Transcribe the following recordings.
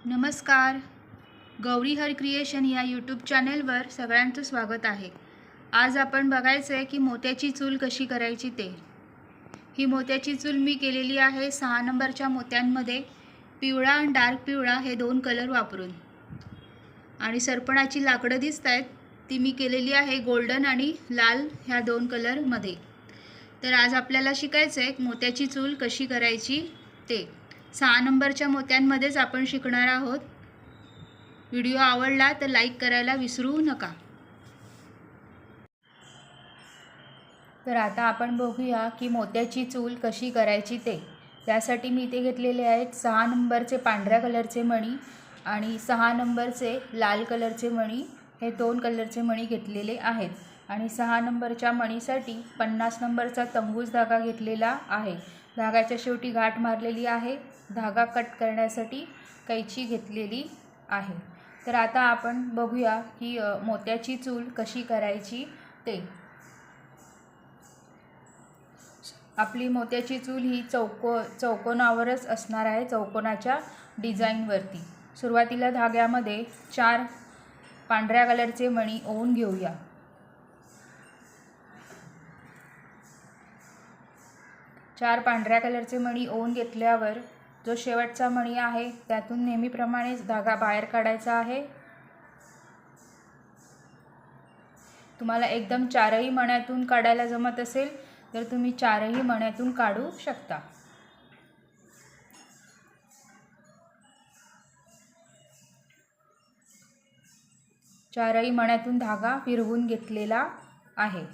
नमस्कार. गौरी हर क्रिएशन या यूट्यूब चॅनलवर सगळ्यांचं स्वागत आहे. आज आपण बघायचं आहे की मोत्याची चूल कशी करायची ते. ही मोत्याची चूल मी केलेली आहे 6 नंबरच्या मोत्यांमध्ये, पिवळा आणि डार्क पिवळा हे 2 कलर वापरून. आणि सरपणाची लाकडं दिसत आहेत ती मी केलेली आहे गोल्डन आणि लाल ह्या 2 कलरमध्ये. तर आज आपल्याला शिकायचं आहे मोत्याची चूल कशी करायची ते. 6 नंबरच्या मोत्यांमध्येच आपण शिकणार आहोत. व्हिडिओ आवडला तर लाईक करायला विसरू नका. तर आता आपण बघूया की मोत्याची चूल कशी करायची ते. त्यासाठी मी इथे घेतलेले आहेत 6 नंबरचे पांढऱ्या कलरचे मणी आणि 6 नंबरचे लाल कलरचे मणी. हे 2 कलरचे मणी घेतलेले आहेत. आणि 6 नंबरच्या मणीसाठी 50 नंबरचा तंबूस धागा घेतलेला आहे. धागाच्या शेवटी गाठ मारलेली आहे. धागा कट करण्यासाठी कैची घेतलेली आहे. तर आता आपण बघूया की मोत्याची चूल कशी करायची ते. आपली मोत्याची चूल ही चौकोनावरच असणार आहे, चौकोनाच्या डिझाईनवरती. सुरुवातीला धाग्यामध्ये 4 पांढऱ्या कलरचे मणी ओवून घेऊया. 4 पांढऱ्या कलरचे मणी ओवून घेतल्यावर जो शेवटचा मणी आहे त्यातून नेहमीप्रमाणेच धागा बाहेर काढायचा आहे. तुम्हाला एकदम 4ही मण्यातून काढायला जमत असेल तर तुम्ही 4ही मण्यातून काढू शकता. चारही मण्यातून धागा फिरवून घेतलेला आहे.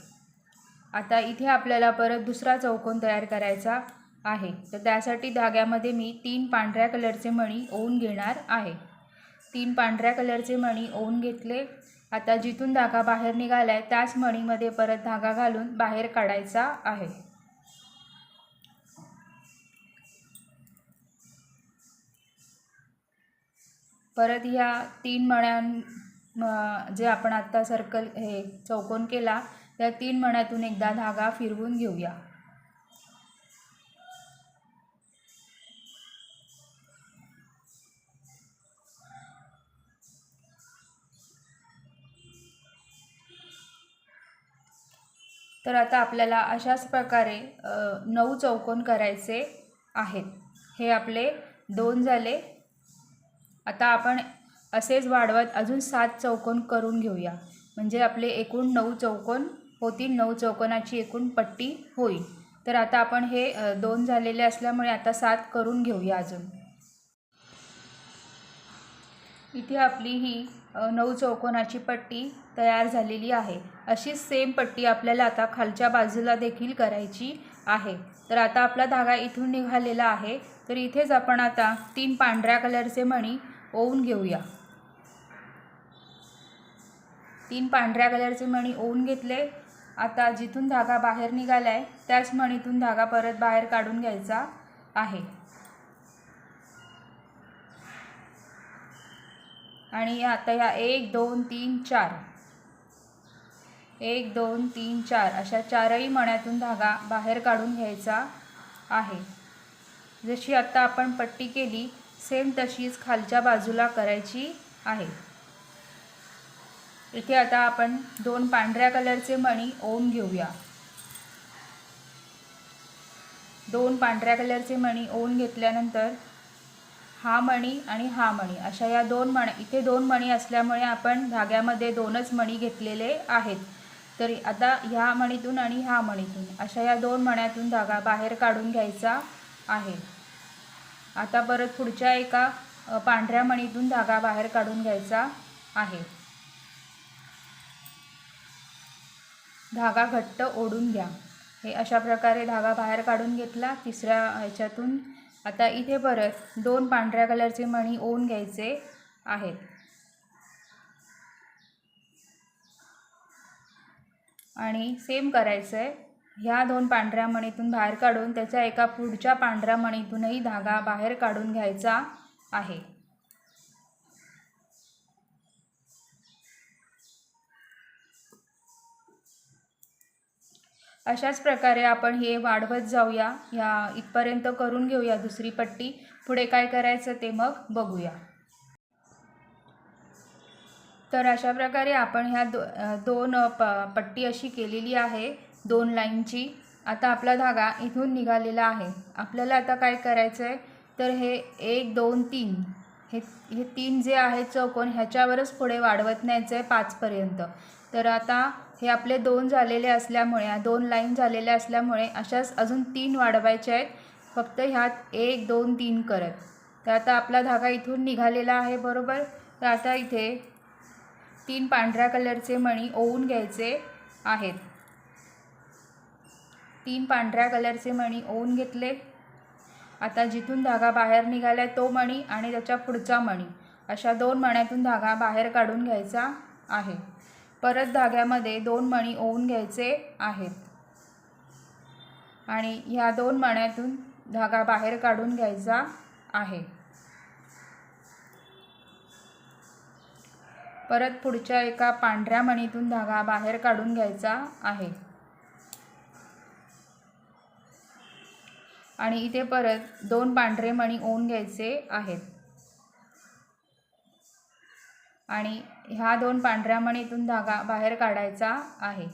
आता इथे आपल्याला परत दुसरा चौकोन तयार करायचा आहे. तर त्यासाठी धाग्यामध्ये मी 3 पांढऱ्या कलरचे मणी ओवून घेणार आहे. 3 पांढऱ्या कलरचे मणी ओवून घेतले. आता जिथून धागा बाहेर निघाला आहे त्याच मणीमध्ये परत धागा घालून बाहेर काढायचा आहे. परत ह्या 3 मण्या जे आपण आता सर्कल हे चौकोन केला त्या 3 मण्यातून एकदा धागा फिरवून घेऊया. तर आता आपल्याला अशाच प्रकारे 9 चौकोन करायचे आहेत. हे आपले 2 झाले. आता आपण असेच वाढवत अजून 7 चौकोन करून घेऊया. म्हणजे आपले एकूण 9 चौकोन होतील. 9 चौकोनाची एकूण पट्टी होईल. तर आता आपण हे 2 झालेले असल्यामुळे आता 7 करून घेऊया अजून. इथे आपली ही 9 चौकोनाची पट्टी तयार झालेली आहे. अशीच सेम पट्टी आपल्याला आता खालच्या बाजूला देखील करायची आहे. तर आता आपला धागा इथून निघालेला आहे. तर इथेच आपण आता 3 पांढऱ्या कलरचे मणी ओवून घेऊया. 3 पांढऱ्या कलरचे मणी ओवून घेतले. आता जिथून धागा बाहेर निघाला आहे त्याच मणीतून धागा परत बाहेर काढून घ्यायचा आहे. आणि आता या 1 2 3 4 1 2 3 4 अशा 4ही मण्यातून धागा बाहेर काढून घ्यायचा आहे. जशी आता आपण पट्टी केली सेम तशीच खालच्या बाजूला करायची आहे. इथे आता आपण 2 पांढऱ्या कलरचे मणी ओवून घेऊया. 2 पांढऱ्या कलरचे मणी ओवून घेतल्यानंतर हा मणी आणि हा मणी अशा या 2 मण्या, इथे 2 मणी असल्यामुळे आपण धाग्यामध्ये 2च मणी घेतलेले आहेत. तर आता ह्या मणीतून आणि ह्या मणीतून अशा या 2 मण्यातून धागा बाहेर काढून घ्यायचा आहे. आता परत पुढच्या एका पांढऱ्या मणीतून धागा बाहेर काढून घ्यायचा आहे. धागा घट्ट ओढून घ्या. हे अशा प्रकारे धागा बाहेर काढून घेतला. तिसऱ्या ह्याच्यातून आता इथे परत 2 पांढऱ्या कलरचे मणी ओवून घ्यायचे आहेत. आणि सेम करायचं आहे. ह्या 2 पांढऱ्या मणीतून बाहेर काढून त्याच्या एका पुढच्या पांढऱ्या मणीतूनही धागा बाहेर काढून घ्यायचा आहे. अशाच प्रकारे आपण हे वाढवत जाऊया. ह्या इथपर्यंत करून घेऊया दुसरी पट्टी. पुढे काय करायचं ते मग बघूया. तर अशा प्रकारे आपण ह्या दोन पट्टी अशी केलेली आहे 2 लाईनची। आता आपला धागा इथून निघालेला आहे। आपल्याला आता काय करायचं आहे, तर हे 1 2 3 हे 3 जे आहेत चौकोन ह्याच्यावरच पुढे वाढवत न्यायचं आहे 5 पर्यंत। तर आता हे आपले 2 झालेले असल्यामुळे, 2 लाईन झालेल्या असल्यामुळे अशाच अजून 3 वाढवायचे आहेत, फक्त ह्यात 1 2 3 करत। तर आता आपला धागा इथून निघालेला आहे बरोबर। तर आता इथे 3 पांढऱ्या कलरचे मणी ओवून घ्यायचे आहेत। 3 पांढऱ्या कलरचे मणी ओवून घेतले। आता जिथून धागा बाहेर निघाला तो मणी आणि त्याच्या पुढचा मणी अशा 2 मण्यातून धागा बाहेर काढून घ्यायचा आहे। परत धाग्यामध्ये 2 मणी ओवून घ्यायचे आहेत आणि ह्या 2 मण्यातून धागा बाहेर काढून घ्यायचा आहे। परत पुढच्या एका पांढऱ्या मणीतून धागा बाहेर काढून घ्यायचा आहे आणि इथे परत 2 पांढरे मणी ओवून घ्यायचे आहेत आणि ह्या 2 पांढऱ्या मणीतून धागा बाहेर काढायचा आहे।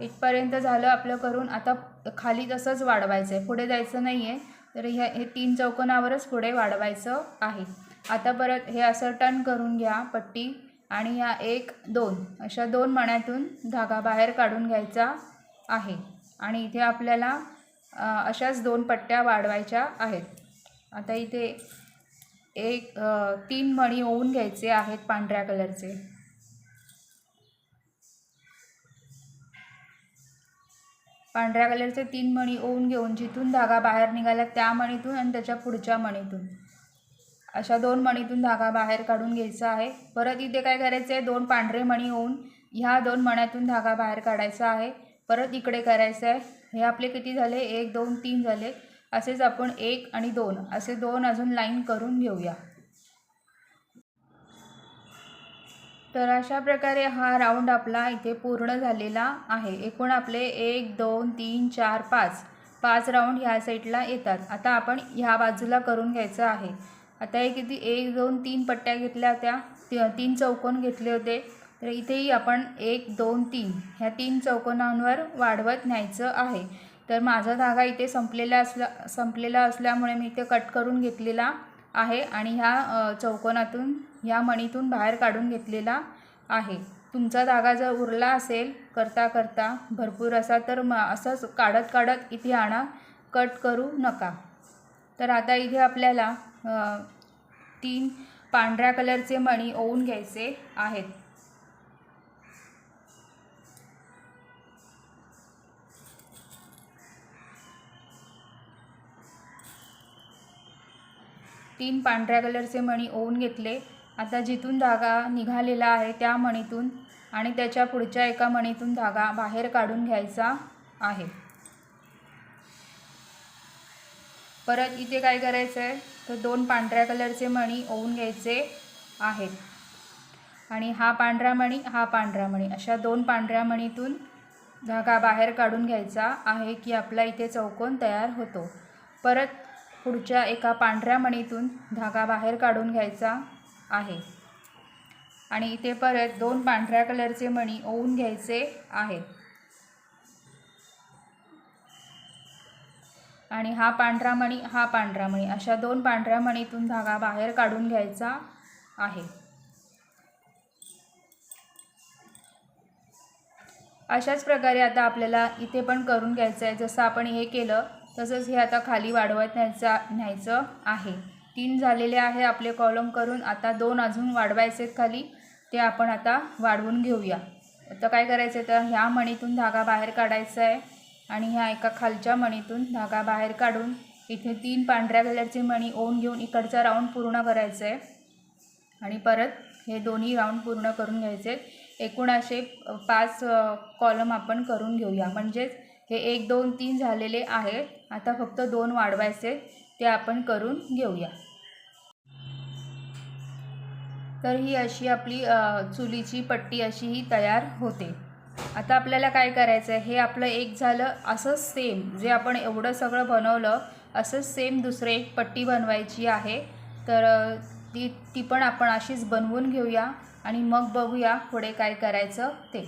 इथपर्यंत झालं आपलं करून। आता खाली तसंच वाढवायचं आहे, पुढे जायचं नाही आहे। तर हे 3 चौकोनावरच पुढे वाढवायचं आहे। आता परत हे असं टर्न करून घ्या पट्टी आणि ह्या 1 2 अशा 2 मण्यातून धागा बाहेर काढून घ्यायचा आहे आणि इथे आपल्याला अशाच 2 पट्ट्या वाढवायच्या आहेत। आता इथे 3 मणी ओवून घ्यायचे आहेत पांढऱ्या कलरचे। पांढऱ्या कलरचे 3 मणी ओवून घेऊन जिथून धागा बाहेर निघाला त्या मणीतून आणि त्याच्या पुढच्या मणीतून अशा 2 मणीतून धागा बाहेर काढून घ्यायचा आहे। परत इथे काय करायचं आहे, 2 पांढरे मणी ओवून ह्या 2 मण्यातून धागा बाहेर काढायचा आहे। परत इकडे करायचं आहे। हे आपले किती झाले, 1 2 3 झाले। असेच आपण 1 आणि 2 असे 2 अजून लाईन करून घेऊया। तर अशा प्रकारे हा राऊंड आपला इथे पूर्ण झालेला आहे। एकूण आपले 1 2 3 4 5 राऊंड ह्या साईडला येतात। आता आपण ह्या बाजूला करून घ्यायचं आहे। आता हे किती 1 2 3 पट्ट्या घेतल्या होत्या, 3 चौकोन घेतले होते। तर इथेही आपण 1 2 3 ह्या 3 चौकोनांवर वाढवत न्यायचं आहे। तर माझा धागा इथे संपलेला असल्यामुळे मी इथे कट करून घेतलेला आहे आणि ह्या चौकोनातून ह्या मणीतून बाहेर काढून घेतलेला आहे। तुमचा धागा जर उरला असेल करता करता भरपूर असा तर असंच काढत काढत इथे आणा, कट करू नका। तर आता इथे आपल्याला 3 पांढऱ्या कलरचे मणी ओवून घ्यायचे आहेत। तीन पांढऱ्या कलरचे मणी ओवून घेतले। आता जिथून धागा निघालेला आहे त्या मणीतून आणि त्याच्या पुढच्या एका मणीतून धागा बाहेर काढून घ्यायचा आहे। परत इथे काय करायचं आहे, तर 2 पांढऱ्या कलरचे मणी ओवून घ्यायचे आहेत आणि हा पांढरा मणी अशा 2 पांढऱ्या मणीतून धागा बाहेर काढून घ्यायचा आहे की आपला इथे चौकोन तयार होतो। परत पुढच्या एका पांढऱ्या मणीतून धागा बाहेर काढून घ्यायचा आहे आणि इथे परत 2 पांढऱ्या कलरचे मणी ओवून घ्यायचे आहेत आणि हा पांढरा मणी अशा 2 पांढऱ्या मणीतून धागा बाहेर काढून घ्यायचा आहे। अशाच प्रकारे आता आपल्याला इथे पण करून घ्यायचं आहे। जसं आपण हे केलं तसंच हे आता खाली वाढवत न्यायचं आहे। 3 झालेले आहे आपले कॉलम करून। आता 2 अजून वाढवायचे खाली, ते आपण आता वाढवून घेऊया। आता काय करायचं तर ह्या मणीतून धागा बाहेर काढायचा आहे आणि ह्या एका खालच्या मणीतून धागा बाहेर काढून इथे 3 पांढऱ्या कलरचे मणी ओवून घेऊन इकडचा राऊंड पूर्ण करायचा आहे आणि परत हे दोन्ही राऊंड पूर्ण करून घ्यायचे। एकूण असे 5 कॉलम आपण करून घेऊया। म्हणजेच हे 1 2 3 झालेले आहेत। आता फक्त 2 वाढवायचे, ते आपण करून घेऊया। तर ही अशी आपली चुलीची पट्टी अशी ही तयार होते। आता आपल्याला काय करायचं आहे, हे आपलं एक झालं। असंच सेम जे आपण एवढं सगळं बनवलं असंच सेम दुसरे एक पट्टी बनवायची आहे। तर ती पण आपण अशीच बनवून घेऊया आणि मग बघूया पुढे काय करायचं ते।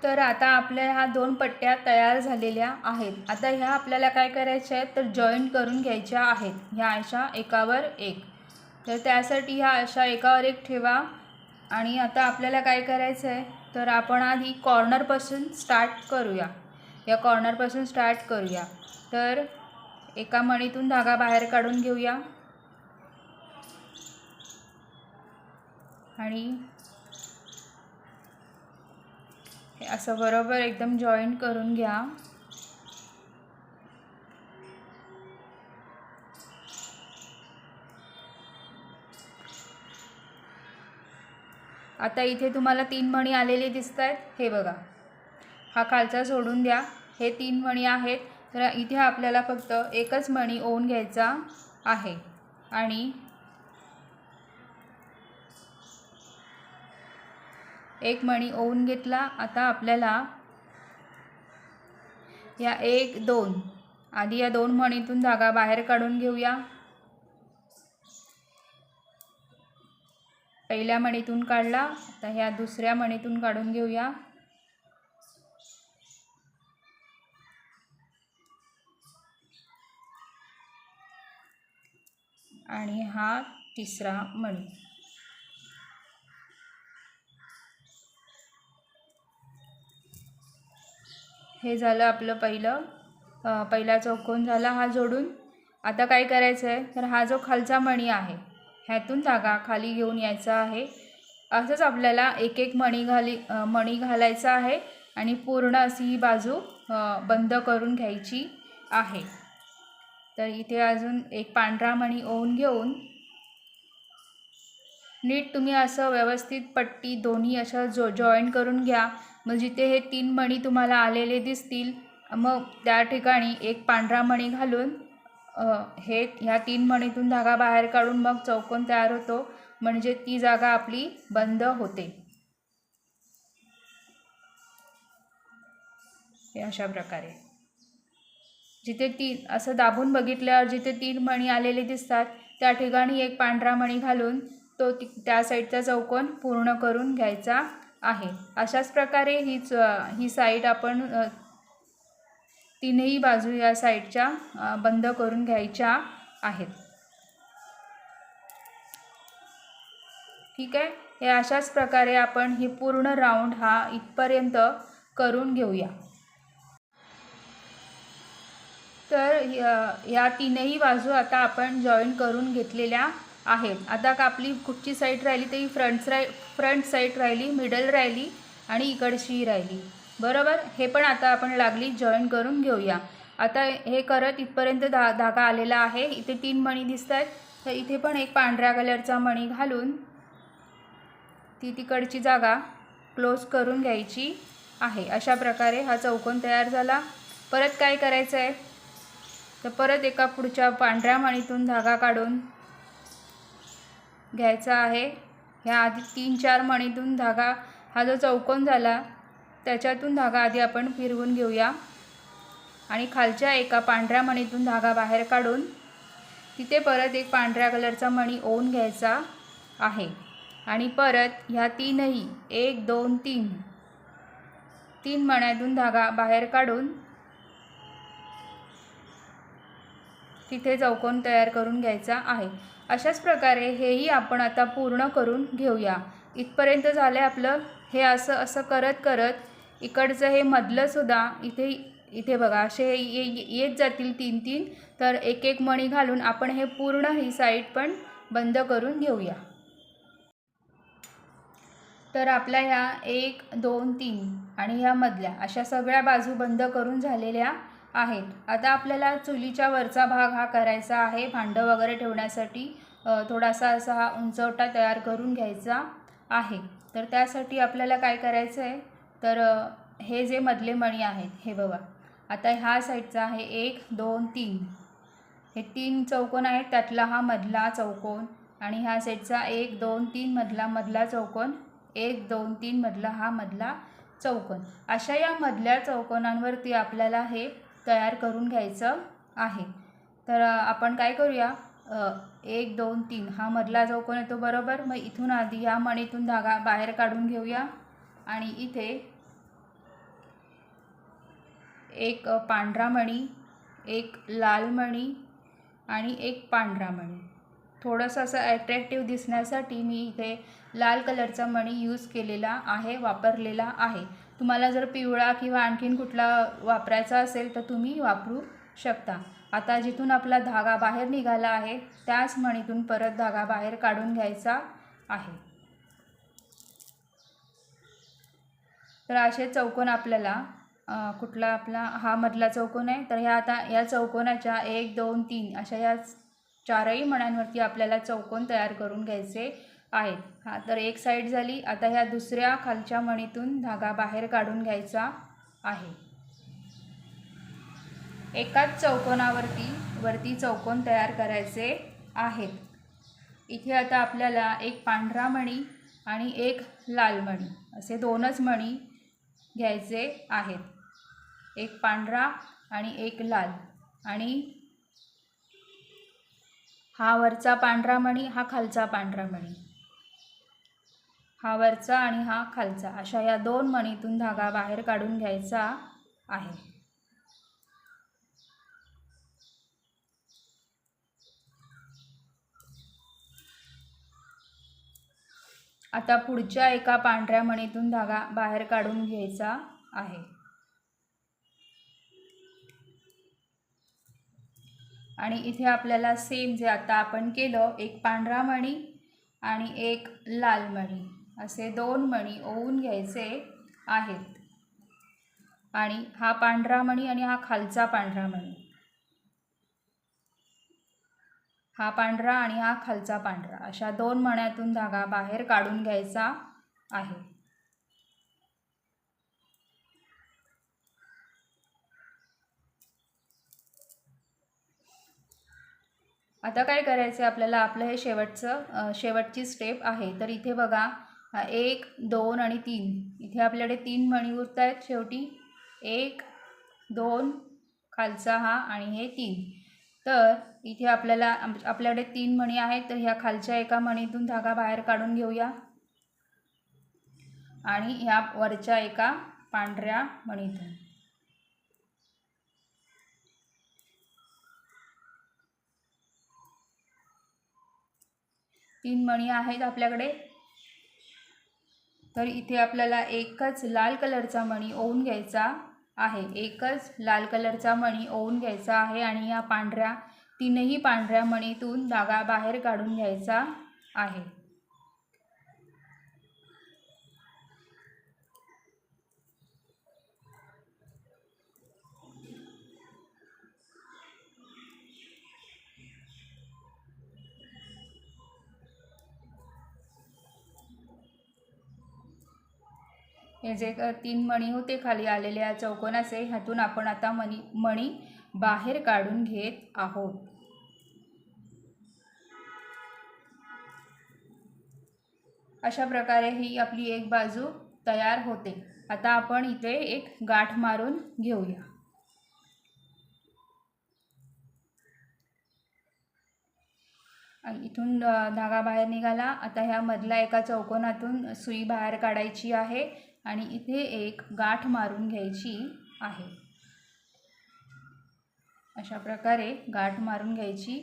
तर आता आपल्या ह्या 2 पट्ट्या तयार झालेल्या आहेत। आता ह्या आपल्याला काय करायच्या आहेत तर जॉईंट करून घ्यायच्या आहेत, ह्या अशा एकावर एक। तर त्यासाठी ह्या अशा एकावर एक ठेवा आणि आता आपल्याला काय करायचं आहे तर आपण आधी कॉर्नरपासून स्टार्ट करूया, या कॉर्नरपासून स्टार्ट करूया। तर एका मणीतून धागा बाहेर काढून घेऊया आणि हे असं बरोबर एकदम जॉईंट करून घ्या। आता इथे तुम्हाला 3 मणी आलेले दिसत आहेत, हे बघा, हा खालचा सोडून द्या, हे 3 मणी आहेत। तर इथे आपल्याला फक्त एकच मणी ओवून घ्यायचा आहे आणि एक मणी ओवून घेतला। आता आपल्याला या 1 2 आधी या 2 मणीतून धागा बाहेर काढून घेऊया। पहिल्या मणीतून काढला, आता ह्या दुसऱ्या मणीतून काढून घेऊया आणि हा तिसरा मणी। हे झालं आपलं पहिला चौकोन झाला हा जोडून। आता काय करायचं आहे तर हा जो खालचा मणी आहे ह्यातून धागा खाली घेऊन यायचा आहे। असंच आपल्याला एक एक मणी घालायचा आहे आणि पूर्ण अशी ही बाजू बंद करून घ्यायची आहे। तर इथे अजून एक पांढरा मणी ओवून घेऊन नीट तुम्ही असं व्यवस्थित पट्टी दोन्ही अशा जॉईंट करून घ्या। मग जिथे हे 3 मणी तुम्हाला आलेले दिसतील मग त्या ठिकाणी एक पांढरा मणी घालून ह्या 3 मणीतून धागा बाहेर काढून मग चौकोन तयार होतो, म्हणजे ती जागा आपली बंद होते। हे अशा प्रकारे जिथे असं दाबून बघितल्यावर जिथे 3 मणी आलेले दिसतात त्या ठिकाणी एक पांढरा मणी घालून तो त्या साईडचा चौकोन पूर्ण करून घ्यायचा आहे। अशाच प्रकारे ही साईड आपण तीनही बाजू या साईडच्या बंद करून घ्यायच्या आहेत। ठीक आहे, हे अशाच प्रकारे आपण ही पूर्ण राऊंड हा इथपर्यंत करून घेऊया। तर या तीनही बाजू आता आपण जॉईन करून घेतलेल्या आहेत। आता आपली कुठची साईड राहिली ती फ्रंट साईड राहिली, मिडल राहिली आणि इकडची राहिली, बरोबर। हे पण आता आपण लागली जॉईन करून घेऊया। आता हे करत इथपर्यंत धागा आलेला आहे। इथे 3 मणी दिसत आहेत, तर इथे पण एक पांढऱ्या कलरचा मणी घालून तिकडची जागा क्लोज करून घ्यायची आहे। अशा प्रकारे हा चौकोन तयार झाला। परत काय करायचं आहे तर परत एका पुढच्या पांढऱ्या मणीतून धागा काढून घ्यायचा आहे। ह्या आधी 3-4 मणीतून धागा, हा जो चौकोन झाला त्याच्यातून धागा आधी आपण फिरवून घेऊया आणि खालच्या एका पांढऱ्या मणीतून धागा बाहेर काढून तिथे परत एक पांढऱ्या कलरचा मणी ओवून घ्यायचा आहे आणि परत ह्या तीनही 1 2 3 मण्यातून धागा बाहेर काढून तिथे चौकोन तयार करून घ्यायचा आहे। अशाच प्रकारे हेही आपण आता पूर्ण करून घेऊया। इथपर्यंत झाले आपलं। हे असं करत करत इकडचं हे मधलं सुद्धा इथे बघा असे येत जातील 3-3, तर एक एक मणी घालून आपण हे पूर्ण ही साईड पण बंद करून घेऊया। तर आपल्या ह्या 1 2 3 आणि ह्या मधल्या अशा सगळ्या बाजू बंद करून झालेल्या आहेत। आता आपल्याला चुलीच्या वरचा भाग हा करायचा आहे, भांडं वगैरे ठेवण्यासाठी थोडासा असा हा उंचवटा तयार करून घ्यायचा आहे। तर त्यासाठी आपल्याला काय करायचं आहे तर हे जे मधले मणी आहेत हे बघा, आता ह्या साईडचा आहे 1 2 3, हे 3 चौकोन आहेत, त्यातला हा मधला चौकोन आणि ह्या साईडचा 1 2 3 मधला चौकोन, 1 2 3 मधला हा मधला चौकोन। अशा या मधल्या चौकोनांवरती आपल्याला हे तयार करून घ्यायचं आहे। तर आपण काय करूया, 1 2 3 हा मधला चौकोन येतो बरोबर। मग इथून आधी या मणीतून धागा बाहेर काढून घेऊया आणि इथे एक पांढरा मणी, एक लाल मणी आणि एक पांढरा मणी। थोडंसं असं ॲट्रॅक्टिव्ह दिसण्यासाठी मी इथे लाल कलरचा मणी यूज केलेला आहे, वापरलेला आहे। तुम्हाला जर पिवळा किंवा आणखीन कुठला वापरायचा असेल तर तुम्ही वापरू शकता। आता जिथून आपला धागा बाहेर निघाला आहे त्याच मणीतून परत धागा बाहेर काढून घ्यायचा आहे। तर असे चौकोन आपल्याला कुठला आपला हा मधला चौकोन आहे, तर ह्या आता या चौकोनाच्या 1 2 3 अशा या चारही मण्यांवरती आपल्याला चौकोन तयार करून घ्यायचे आहेत। हा तर एक साईड झाली। आता ह्या दुसऱ्या खालच्या मणीतून धागा बाहेर काढून घ्यायचा आहे। एकाच चौकोनावरती चौकोन तयार करायचे आहेत। इथे आता आपल्याला एक पांढरा मणी आणि एक लाल मणी असे दोनच मणी घ्यायचे आहेत, एक पांढरा आणि एक लाल। आणि हा वरचा पांढरा मणी, हा खालचा पांढरा मणी, हा वरचा आणि हा खालचा, अशा या दोन मणीतून धागा बाहेर काढून घ्यायचा आहे। आता पुढच्या एका पांढऱ्या मणीतून धागा बाहेर काढून घ्यायचा आहे। आणि इथे आपल्याला सेम जे आता आपण केलं, एक पांढरा मणी आणि एक लाल मणी असे दोन मणी ओवून घ्यायचे आहेत। आणि हा पांढरा मणी आणि हा खालचा पांढरा मणी, हा पांढरा आणि हा खालचा पांढरा, अशा दोन मण्यातून धागा बाहेर काढून घ्यायचा आहे। आता काय करायचं आपल्याला, आपलं हे शेवटची स्टेप आहे। तर इथे बघा 1 2 आणि 3 इथे आपल्याकडे 3 मणी उरत आहेत शेवटी, 1 2 खालचा हा आणि हे 3। तर इथे आपल्याकडे 3 मणी आहेत, तर ह्या खालच्या एका मणीतून धागा बाहेर काढून घेऊया आणि ह्या वरच्या एका पांढऱ्या मणीतून। तीन मणी आहेत आपल्याकडे। तर इथे आपल्याला एकच लाल कलरचा मणी ओवून घ्यायचा आहे, एकच लाल कलरचा मणी ओवून घ्यायचा आहे आणि या तीनही पांढऱ्या मणीतून धागा बाहेर काढून घ्यायचा आहे। हे जे 3 मणी होते खाली आलेल्या चौकोनाचे, ह्यातून आपण आता मणी बाहेर काढून घेत आहोत। अशा प्रकारे ही आपली एक बाजू तयार होते। आता आपण इथे एक गाठ मारून घेऊया। इथून धागा बाहेर निघाला। आता ह्या मधला एका चौकोनातून सुई बाहेर काढायची आहे आणि इथे एक गाठ मारून घ्यायची आहे। अशा प्रकारे गाठ मारून घ्यायची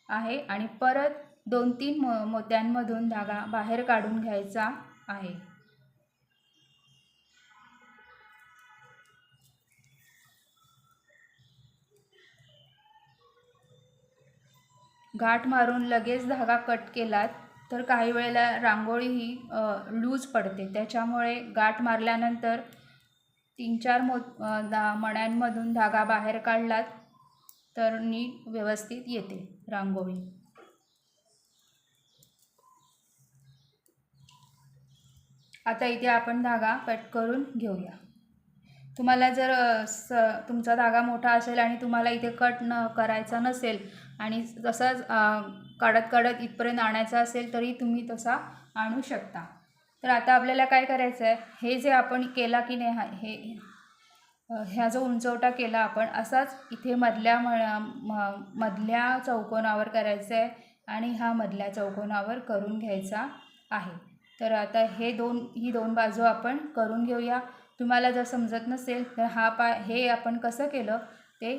आहे आणि परत 2-3 मोत्यांमधून धागा बाहेर काढून घ्यायचा आहे। गाठ मारून लगेच धागा कट केलात तर काही वेळेला रांगोळी ही लूज पडते, त्याच्यामुळे गाठ मारल्यानंतर 3-4 मण्यांमधून धागा बाहेर काढलात तर नीट व्यवस्थित येते रांगोळी। आता इथे आपण धागा कट करून घेऊया। तुम्हाला जर तुमचा धागा मोठा असेल आणि तुम्हाला इथे कट करायचा नसेल आणि तसाच काढत इथपर्यंत आणायचा असेल तरी तुम्ही तसा आणू शकता। तर आता आपल्याला काय करायचं आहे, हे जे आपण केला की नाही, ह्या जो उंचवटा केला आपण असाच इथे मधल्या चौकोनावर करायचा आहे आणि हा मधल्या चौकोनावर करून घ्यायचा आहे. तर आता ही दोन बाजू आपण करून घेऊया. तुम्हाला जर समजत नसेल तर हे आपण कसं केलं ते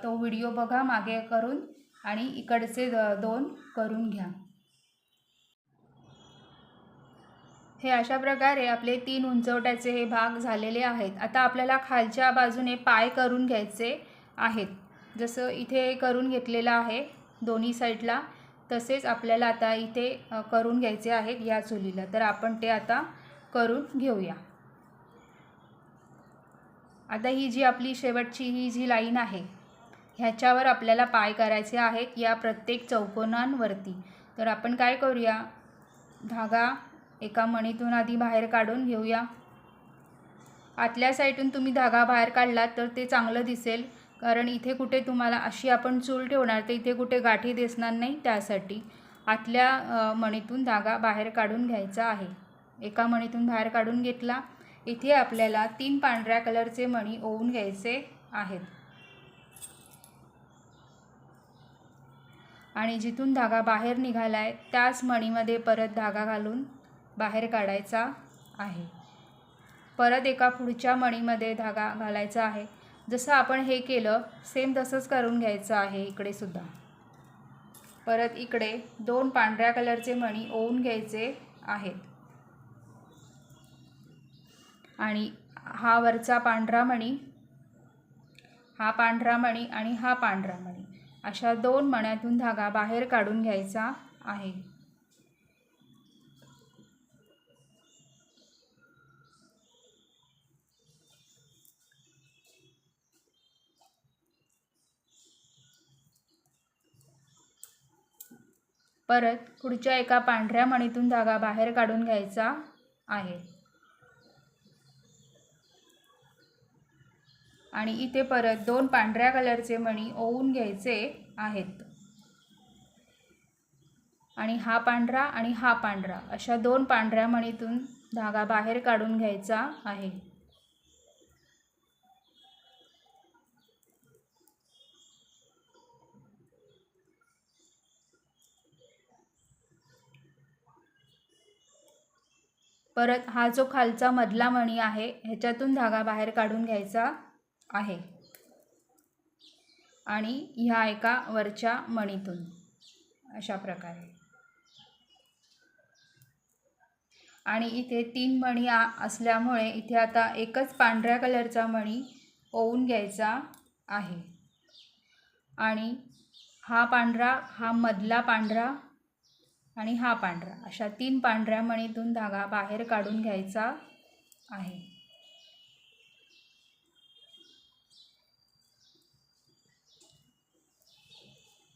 तो व्हिडिओ बघा मागे करून आणि इकडचे दोन करून घ्या. हे अशा प्रकारे आपले 3 उंचवट्याचे हे भाग झालेले आहेत. आता आपल्याला खालच्या बाजूने पाय करून घ्यायचे आहेत. जसं इथे करून घेतलेलं आहे दोन्ही साईडला, तसेच आपल्याला आता इथे करून घ्यायचे आहेत या चुलीला. तर आपण ते आता करून घेऊया. आता ही जी आपली शेवटची ही जी लाईन आहे ह्याच्यावर आपल्याला पाय करायचे आहेत या प्रत्येक चौकोनांवरती. तर आपण काय करूया, धागा एका मणीतून आधी बाहेर काढून घेऊया. आतल्या साईडून तुम्ही धागा बाहेर काढलात तर ते चांगलं दिसेल, कारण इथे कुठे तुम्हाला अशी आपण चूल ठेवणार तर इथे कुठे गाठी दिसणार नाही. त्यासाठी आतल्या मणीतून धागा बाहेर काढून घ्यायचा आहे. एका मणीतून बाहेर काढून घेतला. इथे आपल्याला 3 पांढऱ्या कलरचे मणी ओवून घ्यायचे आहेत आणि जिथून धागा बाहेर निघाला आहे त्याच मणीमध्ये परत धागा घालून बाहेर काढायचा आहे. परत एका पुढच्या मणीमध्ये धागा घालायचा आहे. जसं आपण हे केलं सेम तसंच करून घ्यायचं आहे इकडे सुद्धा. परत इकडे 2 पांढऱ्या कलरचे मणी ओवून घ्यायचे आहेत आणि हा वरचा पांढरा मणी, हा पांढरा मणी आणि हा पांढरा मणी अशा 2 मण्यातून धागा बाहेर काढून घ्यायचा आहे. परत पुढच्या एका पांढऱ्या मणीतून धागा बाहेर काढून घ्यायचा आहे आणि इथे परत 2 पांढऱ्या कलरचे मणी ओवून घ्यायचे आहेत आणि हा पांढरा आणि हा पांढरा अशा 2 पांढऱ्या मणीतून धागा बाहेर काढून घ्यायचा आहे. परत हा जो खालचा मधला मणी आहे ह्याच्यातून धागा बाहेर काढून घ्यायचा आहे आणि ह्या एका वरच्या मणीतून अशा प्रकारे. आणि इथे 3 मणी असल्यामुळे इथे आता एकच पांढऱ्या कलरचा मणी ओवून घ्यायचा आहे आणि हा पांढरा, हा मधला पांढरा आणि हा पांढरा अशा 3 पांढऱ्या मणीतून धागा बाहेर काढून घ्यायचा आहे.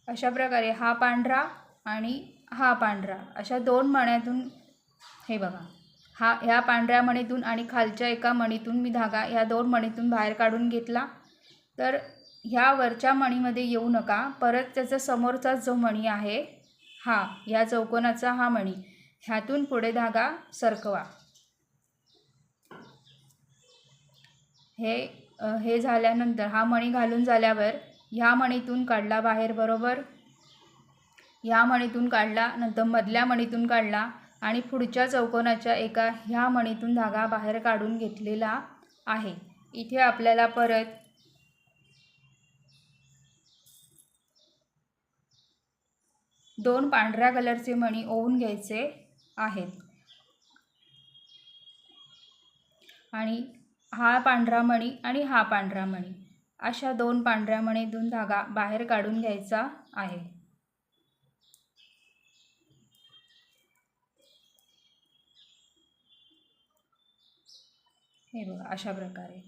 अशा प्रकारे हा पांढरा आणि हा पांढरा अशा 2 मण्यातून, हे बघा, ह्या पांढऱ्या मणीतून आणि खालच्या एका मणीतून मी धागा ह्या 2 मणीतून बाहेर काढून घेतला. तर ह्या वरच्या मणीमध्ये येऊ नका. परत त्याचा समोरचा जो मणी आहे या चौकोनाचा हा मणी, ह्यातून पुढे धागा सरकवा. हे झाल्यानंतर हा मणी घालून झाल्यावर ह्या मणीतून काढला बाहेर, बरोबर. ह्या मणीतून काढला, नंतर मधल्या मणीतून काढला आणि पुढच्या चौकोनाच्या एका ह्या मणीतून धागा बाहेर काढून घेतलेला आहे. इथे आपल्याला परत दोन पांढऱ्या कलरचे मणी ओवून घ्यायचे आहेत आणि हा पांढरा मणी आणि हा पांढरा मणी अशा 2 पांढऱ्या मणीतून धागा बाहेर काढून घ्यायचा आहे. हे बघा अशा प्रकारे.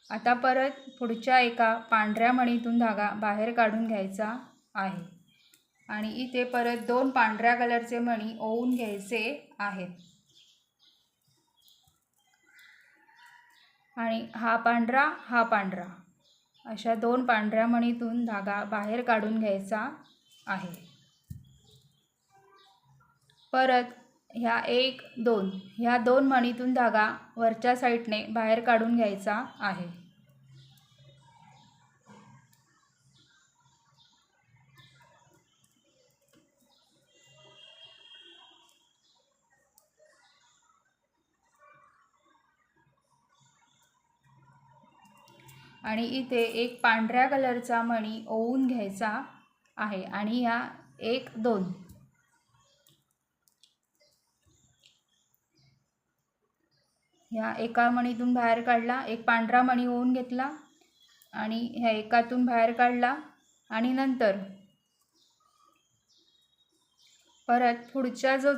आता परत पुढच्या एका पांढऱ्या मणीतून धागा बाहेर काढून घ्यायचा आहे आणि इथे परत 2 पांढऱ्या कलरचे मणी ओवून घ्यायचे आहेत आणि हा पांढरा अशा 2 पांढऱ्या मणीतून धागा बाहेर काढून घ्यायचा आहे. परत ह्या 1, 2 ह्या 2 मणीतून धागा वरच्या साईडने बाहेर काढून घ्यायचा आहे आणि इथे एक पांढऱ्या कलरचा मणी ओवून घ्यायचा आहे आणि ह्या 1 2 ह्या एका मणीतून बाहेर काढला, एक पांढरा मणी ओवून घेतला आणि ह्या एकातून बाहेर काढला आणि नंतर परत पुढचा जो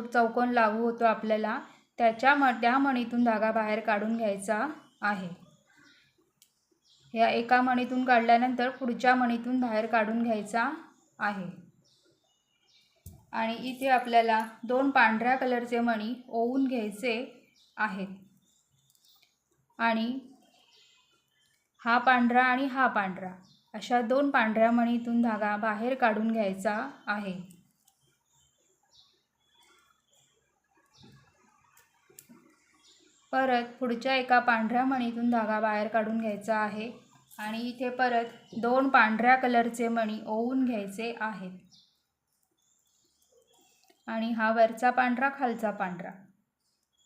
चौकोन लागू होतो आपल्याला त्या मणीतून धागा बाहेर काढून घ्यायचा आहे। या एका मणीतून काढल्यानंतर पुढच्या मणीतून बाहेर काढून घ्यायचा आहे आणि इथे आपल्याला 2 पांढऱ्या कलरचे मणी ओवून घ्यायचे आहेत आणि हा पांढरा आणि हा पांढरा अशा 2 पांढऱ्या मणीतून धागा बाहेर काढून घ्यायचा आहे। परत पुढच्या एका पांढऱ्या मणीतून धागा बाहेर काढून घ्यायचा आहे आणि इथे परत 2 पांढऱ्या कलरचे मणी ओवून घ्यायचे आहेत आणि हा वरचा पांढरा खालचा पांढरा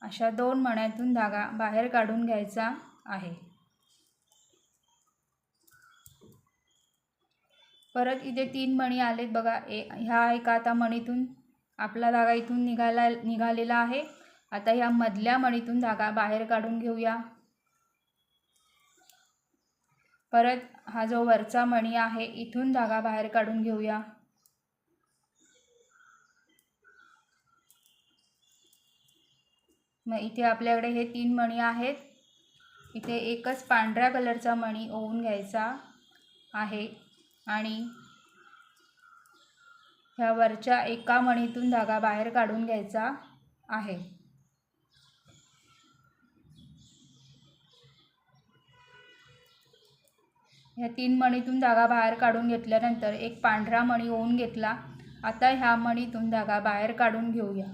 अशा 2 मण्यातून धागा बाहेर काढून घ्यायचा आहे। परत इथे 3 मणी आलेत बघा। ह्या एका आता मणीतून आपला धागा इथून निघालेला आहे। आता ह्या मधल्या मणीतून धागा बाहेर काढून घेऊया। परत हा जो वरचा मणी आहे इथून धागा बाहेर काढून घेऊया। मग इथे आपल्याकडे हे 3 मणी आहेत। इथे एकच पांढऱ्या कलरचा मणी ओवून घ्यायचा आहे आणि ह्या वरच्या एका मणीतून धागा बाहेर काढून घ्यायचा आहे। ह्या 3 मणीतून धागा बाहेर काढून घेतल्यानंतर एक पांढरा मणी ओवून घेतला। आता ह्या मणीतून धागा बाहेर काढून घेऊया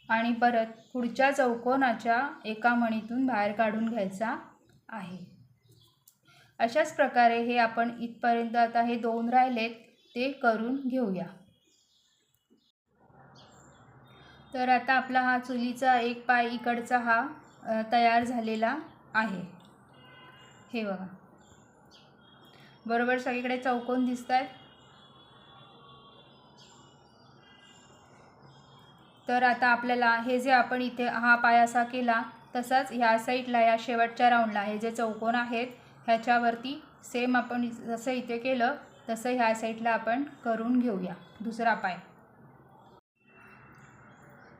आणि परत पुढच्या चौकोनाच्या एका मणीतून बाहेर काढून घ्यायचा आहे। अशाच प्रकारे हे आपण इथपर्यंत आता हे 2 राहिलेत ते करून घेऊया। तर आता आपला हा चुलीचा एक पाय इकडचा हा तयार झालेला आहे। हे बघा, बरोबर सगळीकडे चौकोन दिसतात। तर आता आपल्याला हे जे आपण इथे हा पाय असा केला तसाच ह्या साईडला या शेवटच्या राऊंडला हे जे चौकोन आहेत ह्याच्यावरती सेम आपण जसं इथे केलं तसं ह्या साईडला आपण करून घेऊया दुसरा पाय।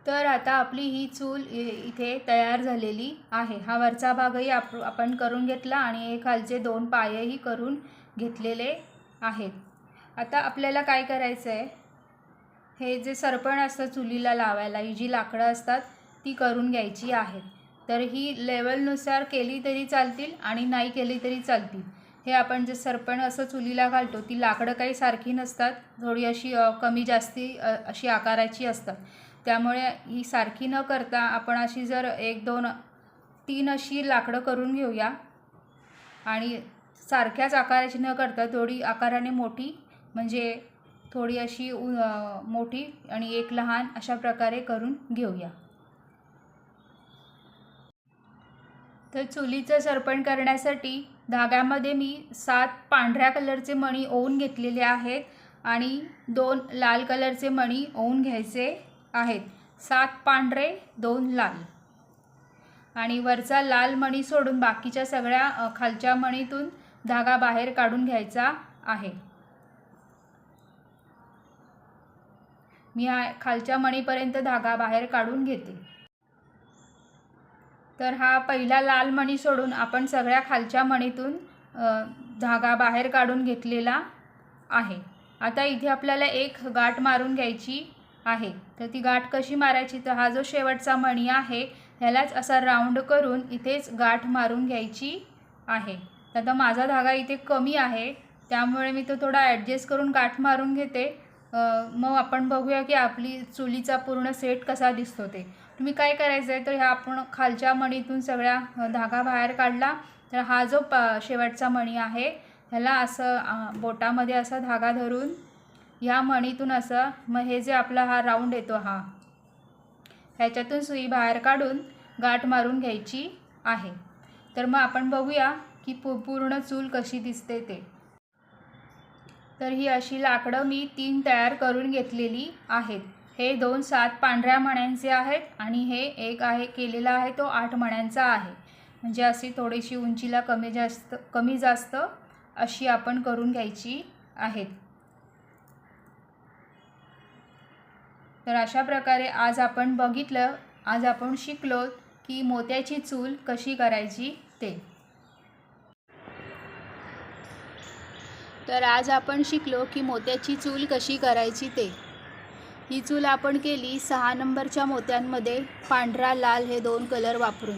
तर आता आपली ही चूल इथे तयार झालेली आहे। हा वरचा भागही आपण करून घेतला आणि हे खालचे 2 पायही करून घेतलेले आहेत। आता आपल्याला काय करायचं आहे, हे जे सरपण असतं चुलीला लावायला ही जी लाकडं असतात ती करून घ्यायची आहेत। तर ही लेवलनुसार केली तरी चालतील आणि नाही केली तरी चालतील। हे आपण जे सरपण असं चुलीला घालतो ती लाकडं काही सारखी नसतात, थोडी अशी कमी जास्ती अशी आकाराची असतात। त्यामुळे ही सारखी न करता आपण अशी जर 1 2 3 अशी लाकडं करून घेऊया आणि सारख्याच आकाराची न करता थोडी आकाराने मोठी, म्हणजे थोडी अशी मोठी आणि एक लहान अशा प्रकारे करून घेऊया। तर चुलीचं सरपण करण्यासाठी धाग्यामध्ये मी 7 पांढऱ्या कलरचे मणी ओवून घेतलेले आहेत आणि 2 लाल कलरचे मणी ओवून घ्यायचे आहेत। 7 पांढरे 2 लाल आणि वरचा लाल मणी सोडून बाकीच्या सगळ्या खालच्या मणीतून धागा बाहेर काढून घ्यायचा आहे। मी हा खालच्या मणीपर्यंत धागा बाहेर काढून घेते। तर हा पहिला लाल मणी सोडून आपण सगळ्या खालच्या मणीतून धागा बाहेर काढून घेतलेला आहे। आता इथे आपल्याला एक गाठ मारून घ्यायची आहे। तर ती गाठ कशी मारायची, तर हा जो शेवटचा मणी आहे ह्यालाच असा राऊंड करून इथेच गाठ मारून घ्यायची आहे। तर आता माझा धागा इथे कमी आहे त्यामुळे मी तो थोडा ॲडजस्ट करून गाठ मारून घेते। मग आपण बघूया की आपली चुलीचा पूर्ण सेट कसा दिसतो ते। तुम्ही काय करायचं आहे, तर ह्या आपण खालच्या मणीतून सगळ्या धागा बाहेर काढला तर हा जो शेवटचा मणी आहे ह्याला असं बोटामध्ये असा धागा धरून ह्या मणीतून असं, मग हे जे आपला हा राऊंड येतो ह्याच्यातून सुई बाहेर काढून गाठ मारून घ्यायची आहे। तर मग आपण बघूया की पूर्ण चूल कशी दिसते ते। तर ही अशी लाकडं मी 3 तयार करून घेतलेली आहेत। हे 2 7 पांढऱ्या मण्यांचे आहेत आणि हे एक आहे केलेला आहे तो 8 मण्यांचा आहे। म्हणजे अशी थोडीशी उंचीला कमी जास्त अशी आपण करून घ्यायची आहेत। तर अशा प्रकारे आज आपण शिकलो की मोत्याची चूल कशी करायची ते। तर आज आपण शिकलो की मोत्याची चूल कशी करायची ते। ही चूल आपण केली 6 नंबरच्या मोत्यांमध्ये पांढरा लाल हे 2 कलर वापरून।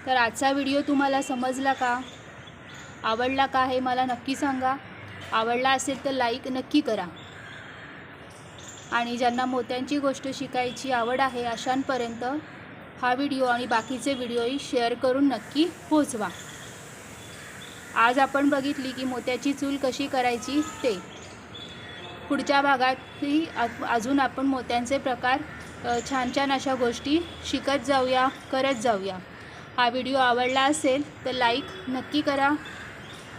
तर आजचा व्हिडिओ तुम्हाला समजला का, आवडला का हे मला नक्की सांगा। आवडला असेल तर लाईक नक्की करा आणि ज्यांना मोत्यांची गोष्ट शिकायची आवड आहे अशांपर्यंत हा व्हिडिओ आणि बाकीचे व्हिडिओही शेअर करून नक्की पोहोचवा। आज आपण बघितली की मोत्याची चूल कशी करायची ते। पुढच्या भागातही अजून आपण मोत्यांचे प्रकार छान अशा गोष्टी शिकत जाऊया, करत जाऊया। हा व्हिडिओ आवडला असेल तर लाईक नक्की करा।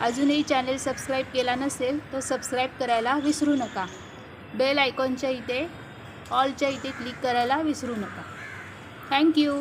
अजूनही चॅनल सबस्क्राईब केला नसेल तर सबस्क्राईब करायला विसरू नका। बेल आयकॉनच्या इथे ऑलच्या इथे क्लिक करायला विसरू नका। थँक्यू।